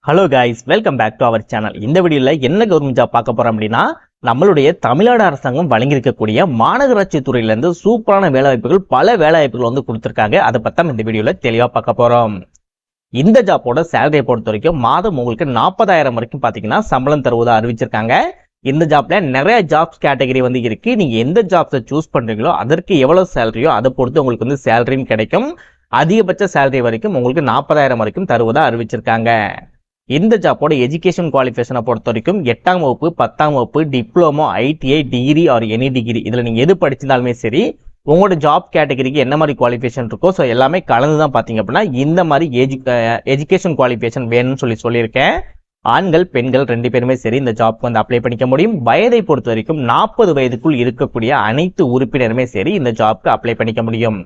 Hello guys, welcome back to our channel. இந்த வீடியோவில் என்ன கவர்மெண்ட் ஜாப் பார்க்க போறோம் அப்படின்னா, நம்மளுடைய தமிழ்நாடு அரசாங்கம் வழங்கியிருக்கக்கூடிய மாநகராட்சி துறையிலேருந்து சூப்பரான வேலைவாய்ப்புகள், பல வேலைவாய்ப்புகள் கொடுத்துருக்காங்க. அதை பற்றி இந்த வீடியோவில் தெளிவாக பார்க்க போறோம். இந்த ஜாப்போட சேலரியை பொறுத்த வரைக்கும் மாதம் உங்களுக்கு 40,000 வரைக்கும் பார்த்தீங்கன்னா சம்பளம் தருவதாக அறிவிச்சிருக்காங்க. இந்த ஜாப்ல நிறைய ஜாப்ஸ் கேட்டகரி இருக்கு. நீங்க எந்த ஜாப்ஸை சூஸ் பண்றீங்களோ அதற்கு எவ்வளவு சேலரியோ அதை பொறுத்து உங்களுக்கு சேலரியும் கிடைக்கும். அதிகபட்ச சேலரி வரைக்கும் உங்களுக்கு 40,000 வரைக்கும் தருவதாக அறிவிச்சிருக்காங்க. இந்த ஜாப்போட எஜுகேஷன் குவாலிஃபிகேஷனை பொறுத்த வரைக்கும் 8ஆம் வகுப்பு, 10ஆம் வகுப்பு, diploma, ITI, degree or any degree இதில் நீங்கள் எது படிச்சிருந்தாலுமே சரி, உங்களோட ஜாப் கேட்டகரிக்கு என்ன மாதிரி குவாலிஃபிகேஷன் இருக்கோ ஸோ எல்லாமே கலந்து தான் பார்த்தீங்க அப்படின்னா இந்த மாதிரி எஜுகேஷன் குவாலிஃபிகேஷன் வேணும்னு சொல்லியிருக்கேன். ஆண்கள் பெண்கள் 2 பேருமே சரி இந்த ஜாப்க்கு அப்ளை பண்ணிக்க முடியும். வயதை பொறுத்த வரைக்கும் 40 வயதுக்குள் இருக்கக்கூடிய அனைத்து உறுப்பினருமே சரி இந்த ஜாப்க்கு அப்ளை பண்ணிக்க முடியும்.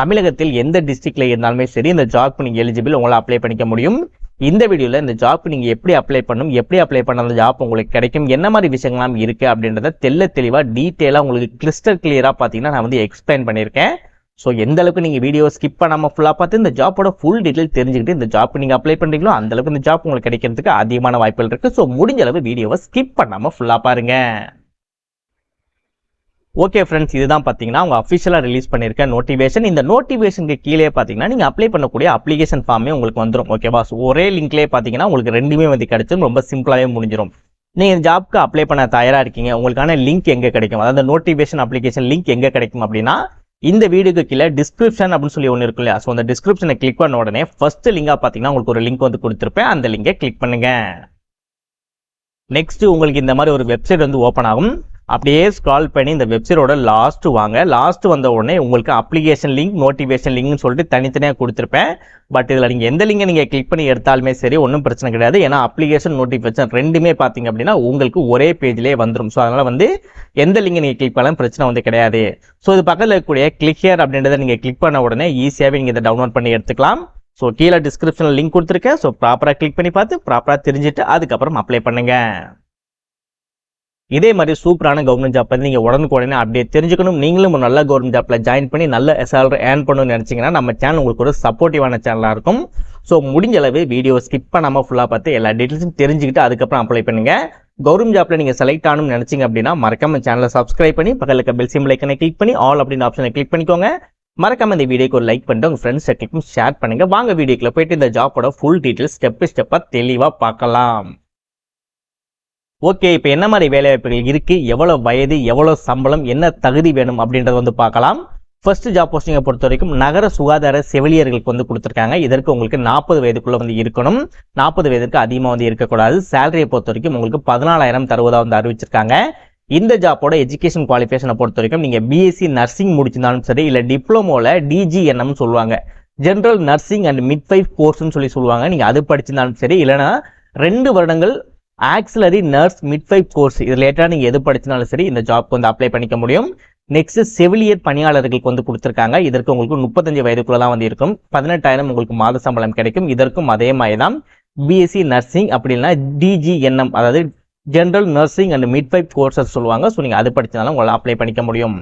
தமிழகத்தில் எந்த டிஸ்ட்ரிக்ட்ல இருந்தாலுமே சரி இந்த ஜாப்க்கு நீங்கள் எலிஜிபிள், உங்களை அப்ளை பண்ணிக்க முடியும். இந்த வீடியோவில் இந்த ஜாப்க்கு நீங்கள் எப்படி அப்ளை பண்ணணும், எப்படி அப்ளை பண்ண அந்த ஜாப் உங்களுக்கு கிடைக்கும், என்ன மாதிரி விஷயங்கள்லாம் இருக்குது அப்படின்றத தெளிவாக டீட்டெயிலாக உங்களுக்கு கிறிஸ்டல் கிளியராக பார்த்தீங்கன்னா நான் எக்ஸ்பிளைன் பண்ணியிருக்கேன். ஸோ எந்த அளவுக்கு நீங்கள் வீடியோ ஸ்கிப் பண்ணாமல் ஃபுல்லாக பார்த்து இந்த ஜாப்போட ஃபுல் டீட்டெயில் தெரிஞ்சுக்கிட்டு இந்த ஜாப் நீங்கள் அப்ளை பண்ணுறீங்களோ அந்த அளவுக்கு இந்த ஜாப் உங்களுக்கு கிடைக்கிறதுக்கு அதிகமான வாய்ப்புகள் இருக்குது. ஸோ முடிஞ்ச அளவு வீடியோவை ஸ்கிப் பண்ணாமல் ஃபுல்லாக பாருங்கள். ஓகே ஃப்ரெண்ட்ஸ், இதுதான் பார்த்தீங்கன்னா அவங்க அஃபிஷியலாக ரிலீஸ் பண்ணியிருக்க நோட்டிஃபிகேஷன். இந்த நோட்டிஃபிகேஷனுக்கு கீழே பார்த்தீங்கன்னா நீங்கள் அப்ளை பண்ணக்கூடிய அப்ளிகேஷன் ஃபார்மே உங்களுக்கு வந்துடும். ஓகேவா? ஸோ ஒரே லிங்க்லேயே பார்த்தீங்கன்னா உங்களுக்கு ரெண்டுமே கிடைச்சிடும். ரொம்ப சிம்பிளாகவே முடிஞ்சிடும். நீங்கள் ஜாப்க்கு அப்ளை பண்ண தயாராக இருக்கீங்க, உங்களுக்கான லிங்க் எங்கே கிடைக்கும், அதாவது நோட்டிஃபிகேஷன் அப்ளிகேஷன் லிங்க் எங்கே கிடைக்கும் அப்படின்னா இந்த வீடியோக்கு கீழே டிஸ்கிரிப்ஷன் அப்படின்னு சொல்லி ஒன்று இருக்கு இல்லையா? ஸோ அந்த டிஸ்கிரிப்ஷனை கிளிக் பண்ண உடனே ஃபர்ஸ்ட் லிங்காக பார்த்தீங்கன்னா உங்களுக்கு ஒரு லிங்க் கொடுத்துருப்பேன். அந்த லிங்கை கிளிக் பண்ணுங்க. நெக்ஸ்ட் உங்களுக்கு இந்த மாதிரி ஒரு வெப்சைட் ஓப்பன் ஆகும். அப்படியே ஸ்க்ரால் பண்ணி இந்த வெப்சைட்டோட லாஸ்ட் வாங்க. லாஸ்ட் வந்த உடனே உங்களுக்கு அப்ளிகேஷன் லிங்க், நோட்டிஃபிகேஷன் லிங்க்னு சொல்லிட்டு தனித்தனியாக கொடுத்துருப்பேன். பட் இதில் நீங்கள் எந்த லிங்கை நீங்கள் கிளிக் பண்ணி எடுத்தாலுமே சரி ஒன்றும் பிரச்சனை கிடையாது. ஏன்னா அப்ளிகேஷன் நோட்டிஃபிகேஷன் ரெண்டுமே பார்த்தீங்க அப்படின்னா உங்களுக்கு ஒரே பேஜ்லேயே வந்துடும். ஸோ அதனால் எந்த லிங்கை நீங்கள் கிளிக் பண்ணாலும் பிரச்சனை கிடையாது. ஸோ இது பக்கத்தில் இருக்கக்கூடிய கிளிக் ஹியர் அப்படின்றத நீங்கள் கிளிக் பண்ண உடனே ஈஸியாகவே நீங்கள் இதை டவுன்லோட் பண்ணி எடுத்துக்கலாம். ஸோ கீழே டிஸ்கிரிப்ஷனில் லிங்க் கொடுத்துருக்கேன். ஸோ ப்ராப்பராக கிளிக் பண்ணி பார்த்து ப்ராப்பராக தெரிஞ்சுட்டு அதுக்கப்புறம் அப்ளை பண்ணுங்க. இதே மாதிரி சூப்பரான கவர்மெண்ட் ஜாப் பற்றி நீங்கள் உடனுக்குடனே அப்படியே தெரிஞ்சுக்கணும். நீங்களும் ஒரு நல்ல கவர்மெண்ட் ஜாப்பில் ஜாயின் பண்ணி நல்ல சேலரி ஏர்ன் பண்ணணும்னு நினச்சிங்கன்னா நம்ம சேனல் உங்களுக்கு ஒரு சப்போர்ட்டிவான சேனலாக இருக்கும். ஸோ முடிஞ்ச அளவு வீடியோ ஸ்கிப் பண்ணாமல் ஃபுல்லாக பார்த்து எல்லா டீட்டெயில்ஸும் தெரிஞ்சுக்கிட்டு அதுக்கப்புறம் அப்ளை பண்ணுங்க. கவர்மெண்ட் ஜாப்பில் நீங்கள் செலக்ட் ஆகணும்னு நினச்சிங்க அப்படின்னா மறக்காம சேனலை சப்ஸ்கிரைப் பண்ணி பக்கத்தில் இருக்க பெல் சிம்பிள் ஐக்கனை கிளிக் பண்ணி ஆல் அப்படின்னு ஆப்ஷனை கிளிக் பண்ணிக்கோங்க. மறக்காம இந்த வீடியோக்கு ஒரு லைக் பண்ணிட்டு உங்கள் ஃப்ரெண்ட்ஸ் கிளிக்கும் ஷேர் பண்ணுங்க. வாங்க வீடியோக்குள்ள போயிட்டு இந்த ஜாப்போட ஃபுல் டீட்டெயில்ஸ் ஸ்டெப்பாக தெளிவாக பார்க்கலாம். ஓகே, இப்போ என்ன மாதிரி வேலைவாய்ப்புகள் இருக்குது, எவ்வளோ வயது, எவ்வளோ சம்பளம், என்ன தகுதி வேணும் அப்படின்றத பார்க்கலாம். ஃபர்ஸ்ட் ஜாப் போஸ்டிங்கை பொறுத்த வரைக்கும் நகர சுகாதார செவிலியர்களுக்கு கொடுத்துருக்காங்க. இதற்கு உங்களுக்கு 40 வயதுக்குள்ளே இருக்கணும். 40 வயதுக்கு அதிகமாக இருக்கக்கூடாது. சேலரியை பொறுத்த வரைக்கும் உங்களுக்கு 14,000 தருவதாக அறிவிச்சிருக்காங்க. இந்த ஜாப்போட எஜுகேஷன் குவாலிஃபிகேஷனை பொறுத்த வரைக்கும் நீங்கள் பிஎஸ்சி நர்சிங் முடிச்சிருந்தாலும் சரி, இல்லை டிப்ளமோவில் DGNM சொல்லுவாங்க, ஜென்ரல் நர்சிங் அண்ட் மிட்வைஃப் கோர்ஸ்ன்னு சொல்லுவாங்க, நீங்கள் அது படிச்சிருந்தாலும் சரி, இல்லைனா 2 வருடங்கள் ஆக்சிலரி நர்ஸ் மிட்வைஃப் கோர்ஸ் இது லேட்டாக நீங்கள் எது படிச்சினாலும் சரி இந்த ஜாப்க்கு அப்ளை பண்ணிக்க முடியும். நெக்ஸ்ட் செவிலியர் பணியாளர்களுக்கு கொடுத்துருக்காங்க. இதற்கு உங்களுக்கு 35 வயதுக்குள்ள தான் இருக்கும். 18,000 உங்களுக்கு மாத சம்பளம் கிடைக்கும். இதற்கும் அதே மாதிரி தான் பிஎஸ்சி நர்சிங் அப்படி இல்லைனா DGNM அதாவது general nursing and midwife courses சொல்லுவாங்க. ஸோ நீங்கள் அது படிச்சதாலும் உங்களால் அப்ளை பண்ணிக்க முடியும்.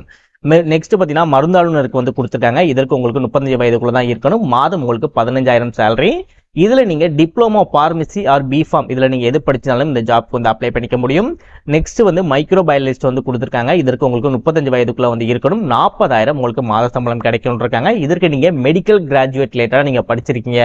நெக்ஸ்ட் பார்த்தீங்கன்னா மருந்தாளுநருக்கு கொடுத்துருக்காங்க. இதற்கு உங்களுக்கு 35 வயதுக்குள்ள தான் இருக்கணும். மாதம் உங்களுக்கு 15,000 சேலரி. இதில் நீங்கள் டிப்ளமோ ஃபார்மசி ஆர் பிஃபார்ம் இதில் நீங்கள் எது படித்தாலும் இந்த ஜாப்க்கு அப்ளை பண்ணிக்க முடியும். நெக்ஸ்ட் மைக்ரோ பயாலஜிஸ்ட் கொடுத்துருக்காங்க. இதற்கு உங்களுக்கு 35 வயதுக்குள்ள இருக்கணும். 40,000 உங்களுக்கு மாத சம்பளம் கிடைக்கணும்னு இருக்காங்க. இதற்கு நீங்கள் மெடிக்கல் கிராஜுவேட் லேட்டராக நீங்கள் படிச்சிருக்கீங்க,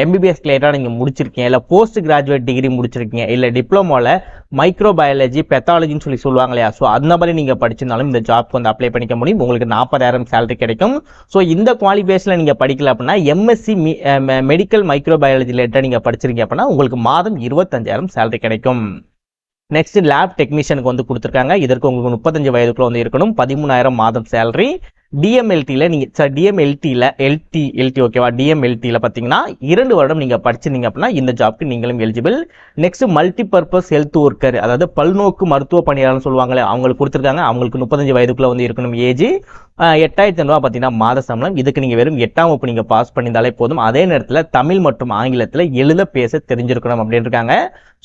MBBS லேட்டராக நீங்கள் முடிச்சிருக்கீங்க, இல்லை போஸ்ட் கிராஜுவேட் டிகிரி முடிச்சிருக்கீங்க, இல்லை டிப்ளமோவில் மைக்ரோ பயாலஜி பெத்தாலஜின்னு சொல்லுவாங்க இல்லையா? ஸோ அந்த மாதிரி நீங்கள் படிச்சிருந்தாலும் இந்த ஜாப்க்கு அப்ளை பண்ணிக்க முடியும். உங்களுக்கு 40,000 சேலரி கிடைக்கும். ஸோ இந்த குவாலிஃபிகேஷனில் நீங்கள் படிக்கல அப்படின்னா MSc மெடிக்கல் மைக்ரோ பயாலஜி லேட்டராக நீங்கள் படிச்சிருக்கீங்க அப்படின்னா உங்களுக்கு மாதம் 25,000 சேலரி கிடைக்கும். நெக்ஸ்ட் லேப் டெக்னீஷியனுக்கு கொடுத்துருக்காங்க. இதற்கு உங்களுக்கு 35 வயதுக்குள்ள இருக்கணும். 13,000 மாதம் சேலரி. DMLTல நீங்கள் LT ஓகேவா? DMLTல பார்த்தீங்கன்னா 2 வருடம் நீங்கள் படிச்சிருந்தீங்க அப்படின்னா இந்த ஜாப்க்கு நீங்களும் eligible. Next multi purpose health worker அதாவது பல்நோக்கு மருத்துவ பணியாளர்னு சொல்லுவாங்களே அவங்களுக்கு கொடுத்துருக்காங்க. அவங்களுக்கு 35 வயதுக்குள்ள இருக்கணும் ஏஜ். 8,500 பார்த்தீங்கன்னா மாத சம்பளம். இதுக்கு நீங்கள் வெறும் 8ஆம் வகுப்பு நீங்கள் பாஸ் பண்ணியிருந்தாலே போதும். அதே நேரத்தில் தமிழ் மற்றும் ஆங்கிலத்தில் எழுத பேச தெரிஞ்சிருக்கணும் அப்படின்னு இருக்காங்க.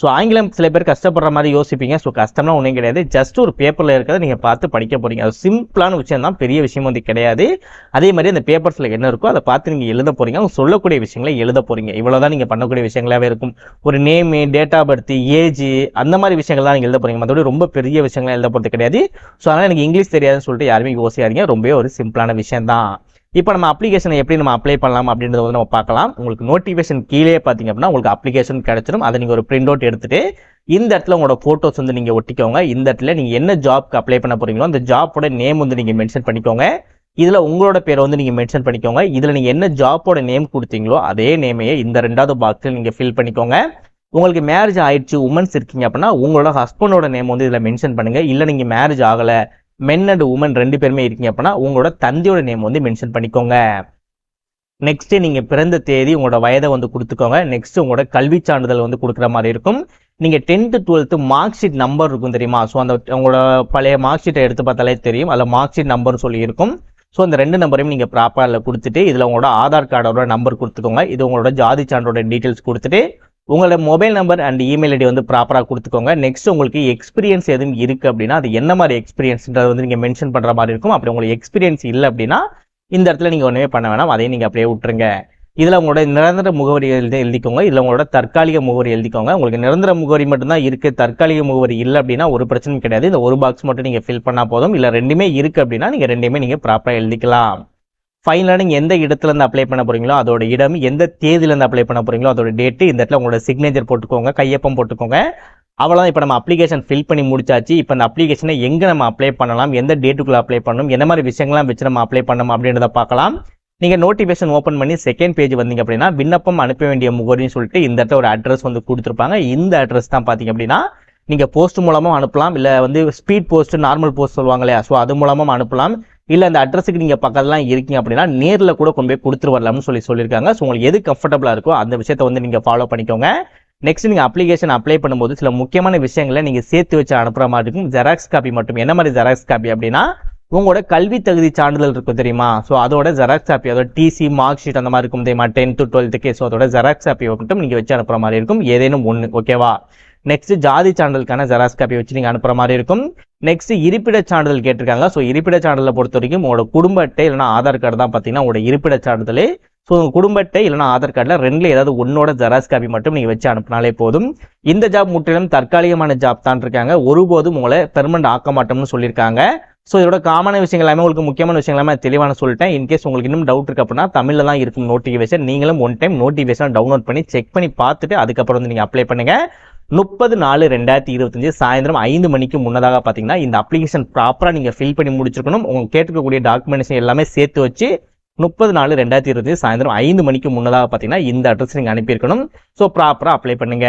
ஸோ ஆங்கிலம் சில பேர் கஷ்டப்படுற மாதிரி யோசிப்பீங்க. ஸோ கஷ்டம்லாம் ஒன்றும் கிடையாது. ஜஸ்ட் ஒரு பேப்பரில் இருக்கிறத நீங்கள் பார்த்து படிக்க போகிறீங்க. அது சிம்பிளான விஷயம் தான், பெரிய விஷயம் வந்து கிடையாது. அதே மாதிரி அந்த பேப்பர்ஸில் என்ன இருக்கோ அதை பார்த்து நீங்கள் எழுத போகிறீங்க. அவங்க சொல்லக்கூடிய விஷயங்களை எழுத போகிறீங்க. இவ்வளோதான் நீங்கள் பண்ணக்கூடிய விஷயங்களாகவே இருக்கும். ஒரு name, date of birth, age, அந்த மாதிரி விஷயங்கள் தான் நீங்கள் எழுத போகிறீங்க. மற்றபடி ரொம்ப பெரிய விஷயங்கள்லாம் எழுத போகிறது கிடையாது. ஸோ அதனால் எனக்கு இங்கிலீஷ் தெரியாதுன்னு சொல்லிட்டு யாருமே யோசிக்காதீங்க. ரொம்பவே ஒரு சிம்பிளான விஷயம் தான். இப்போ நம்ம அப்ளிகேஷனை எப்படி நம்ம அப்ளை பண்ணலாம் அப்படின்றத வந்து நம்ம பார்க்கலாம். உங்களுக்கு நோட்டிஃபிகேஷன் கீழே பார்த்தீங்க அப்படின்னா உங்களுக்கு அப்ளிகேஷன் கிடைச்சிடும். அதை நீங்கள் ஒரு பிரிண்ட் அவுட் எடுத்துட்டு இந்த இடத்துல உங்களோட ஃபோட்டோஸ் வந்து நீங்கள் ஒட்டிக்கோங்க. இந்த இடத்துல நீங்கள் என்ன ஜாப்க்கு அப்ளை பண்ண போறீங்களோ அந்த ஜாப்போட நேம் வந்து நீங்கள் மென்ஷன் பண்ணிக்கோங்க. இதில் உங்களோட பேரை வந்து நீங்கள் மென்ஷன் பண்ணிக்கோங்க. இதில் நீங்கள் என்ன ஜாப்போட நேம் கொடுத்தீங்களோ அதே நேமையே இந்த 2வது பாக்ஸில் நீங்கள் ஃபில் பண்ணிக்கோங்க. உங்களுக்கு மேரேஜ் ஆயிடுச்சு, உமன்ஸ் இருக்கீங்க அப்படின்னா உங்களோட ஹஸ்பண்டோட நேம் வந்து இதில் மென்ஷன் பண்ணுங்க. இல்லை நீங்கள் மேரேஜ் ஆகலை, மென் அண்ட் உமன் 2 பேருமே இருக்கீங்க அப்படின்னா உங்களோட தந்தையோட நேம் வந்து மென்ஷன் பண்ணிக்கோங்க. நெக்ஸ்ட் நீங்க பிறந்த தேதி, உங்களோட வயதை வந்து கொடுத்துக்கோங்க. நெக்ஸ்ட் உங்களோட கல்வி சான்றிதழ் வந்து கொடுக்குற மாதிரி இருக்கும். நீங்க 10th 12th mark sheet number இருக்கும் தெரியுமா? ஸோ அந்த உங்களோட பழைய மார்க் ஷீட்டை எடுத்து பார்த்தாலே தெரியும். அதில் மார்க் ஷீட் நம்பர் சொல்லி இருக்கும். ஸோ இந்த 2 நம்பரையும் நீங்கள் ப்ராப்பராக கொடுத்துட்டு இதில் உங்களோட ஆதார் கார்டோட நம்பர் கொடுத்துக்கோங்க. இது உங்களோட ஜாதி சான்றோட டீட்டெயில்ஸ் கொடுத்துட்டு உங்களோட mobile number and email ID வந்து ப்ராப்பராக கொடுத்துக்கோங்க. நெக்ஸ்ட் உங்களுக்கு எக்ஸ்பீரியன்ஸ் எதுவும் இருக்குது அப்படின்னா அது என்ன மாதிரி எக்ஸ்பீரியன்ஸ்ன்றது வந்து நீங்கள் மென்ஷன் பண்ணுற மாதிரி இருக்கும். அப்படி உங்களுக்கு எக்ஸ்பீரியன்ஸ் இல்லை அப்படின்னா இந்த இடத்துல நீங்கள் ஒன்றுமே பண்ண வேணாம், அதையும் நீங்கள் அப்படியே விட்டுருங்க. இதில் உங்களோட நிரந்தர முகவரி எழுதிக்கோங்க. இதில் உங்களோட தற்காலிக முகவரி எழுதிக்கோங்க. உங்களுக்கு நிரந்தர முகவரி மட்டும்தான் இருக்குது, தற்காலிக முகவரி இல்லை அப்படின்னா ஒரு பிரச்சனையும் கிடையாது. இந்த ஒரு பாக்ஸ் மட்டும் நீங்கள் ஃபில் பண்ணால் போதும். இல்லை 2மே இருக்குது அப்படின்னா நீங்கள் 2மே நீங்கள் ப்ராப்பராக எழுதிக்கலாம். ஃபைனலாக நீங்கள் எந்த இடத்துலேருந்து அப்ளை பண்ண போகிறீங்களோ அதோட இடம், எந்த தேதியிலேருந்து அப்ளை பண்ண போகிறீங்களோ அதோட டேட்டு, இந்த இடத்துல உங்களோட சிக்னேச்சர் போட்டுக்கோங்க, கையொப்பம் போட்டுக்கோங்க. அவ்வளோதான். இப்போ நம்ம அப்ளிகேஷன் ஃபில் பண்ணி முடிச்சாச்சு. இப்போ இந்த அப்ளிகேஷனை எங்கே நம்ம அப்ளை பண்ணலாம், எந்த டேட்டுக்குள்ளே அப்ளை பண்ணணும், என்ன மாதிரி விஷயங்கள்லாம் வச்சு நம்ம அப்ளை பண்ணணும் அப்படின்றத பார்க்கலாம். நீங்கள் நோட்டிஃபிகேஷன் ஓப்பன் பண்ணி செகண்ட் பேஜ் வந்தீங்க அப்படின்னா விண்ணப்பம் அனுப்ப வேண்டிய முகவரின்னு சொல்லிட்டு இந்த இடத்துல ஒரு அட்ரஸ் வந்து கொடுத்துருப்பாங்க. இந்த அட்ரஸ் தான் பார்த்தீங்க அப்படின்னா நீங்கள் போஸ்ட் மூலமாக அனுப்பலாம். இல்லை வந்து ஸ்பீட் போஸ்ட், நார்மல் போஸ்ட் சொல்லுவாங்க இல்லையா, ஸோ அது மூலமாக அனுப்பலாம். இல்லை அந்த அட்ரஸுக்கு நீங்கள் பக்கத்துலாம் இருக்கீங்க அப்படின்னா நேரில் கூட கொண்டு போய் கொடுத்துட்டு வரலாம்னு சொல்லியிருக்காங்க. ஸோ உங்களுக்கு எது கம்ஃபர்டபுளாக இருக்கோ அந்த விஷயத்தை வந்து நீங்கள் ஃபாலோ பண்ணிக்கோங்க. நெக்ஸ்ட் நீங்கள் அப்ளிகேஷன் அப்ளை பண்ணும்போது சில முக்கியமான விஷயங்களை நீங்கள் சேர்த்து வச்சு அனுப்புகிற மாதிரி இருக்கும். ஜெராக்ஸ் காப்பி மட்டும். என்ன மாதிரி ஜெராக்ஸ் காப்பி அப்படின்னா உங்களோட கல்வி தகுதி சான்றிதழ் இருக்கும் தெரியுமா, ஸோ அதோட ஜெராக்ஸ் காப்பி, அதோட டிசி, மார்க் ஷீட் அந்த மாதிரி இருக்கும் தெரியுமா, 10th 12th, ஸோ அதோட ஜெராக்ஸ் காப்பி மட்டும் நீங்கள் வச்சு அனுப்புகிற மாதிரி இருக்கும். ஏதேனும் ஒன்று, ஓகேவா? நெக்ஸ்ட் ஜாதி சான்றிதழுக்கான ஜெராக்ஸ் காப்பி வச்சு நீங்கள் அனுப்புகிற மாதிரி இருக்கும். நெக்ஸ்ட் இருப்பிட சான்றிதழ் கேட்டிருக்காங்க. ஸோ இருப்பிட சான்றிதழை பொறுத்த வரைக்கும் உங்களோட குடும்ப அட்டை இல்லைனா ஆதார் கார்டு தான் பார்த்தீங்கன்னா உங்களோட இருப்பிட சான்றிதழ். ஸோ உங்கள் குடும்ப அட்டை இல்லைனா ஆதார் கார்டில் 2ல் ஏதாவது ஒன்னோட ஜெராக்ஸ் காப்பி மட்டும் நீங்கள் வச்சு அனுப்பினாலே போதும். இந்த ஜாப் முற்றிலும் தற்காலிகமான ஜாப் தான் இருக்காங்க. ஒருபோதும் உங்களை பெர்மனன்ட் ஆக்க மாட்டோம்னு சொல்லியிருக்காங்க. ஸோ இதோட காமனான விஷயங்கள் எல்லாமே உங்களுக்கு முக்கியமான விஷயங்கள் எல்லாமே தெளிவான சொல்லிட்டேன். இன்கேஸ் உங்களுக்கு இன்னும் டவுட் இருக்கு அப்படின்னா தமிழில் தான் இருக்கும் நோட்டிஃபிகேஷன். நீங்களும் ஒன் டைம் நோட்டிஃபிகேஷன் டவுன்லோட் பண்ணி செக் பண்ணி பார்த்துட்டு அதுக்கப்புறம் வந்து நீங்கள் அப்ளை பண்ணுங்க. 30/4/2025 சாயந்தரம் 5 மணிக்கு முன்னதாக பார்த்தீங்கன்னா இந்த அப்ளிகேஷன் ப்ராப்பராக நீங்கள் ஃபில் பண்ணி முடிச்சிருக்கணும். உங்களுக்கு கேட்டுக்கக்கூடிய டாக்குமெண்டேஷன் எல்லாமே சேர்த்து வச்சு 30/4/2025 சாயந்தரம் 5 மணிக்கு முன்னதாக பார்த்தீங்கன்னா இந்த அட்ரஸ் நீங்கள் அனுப்பியிருக்கணும். ஸோ ப்ராப்பராக அப்ளை பண்ணுங்க.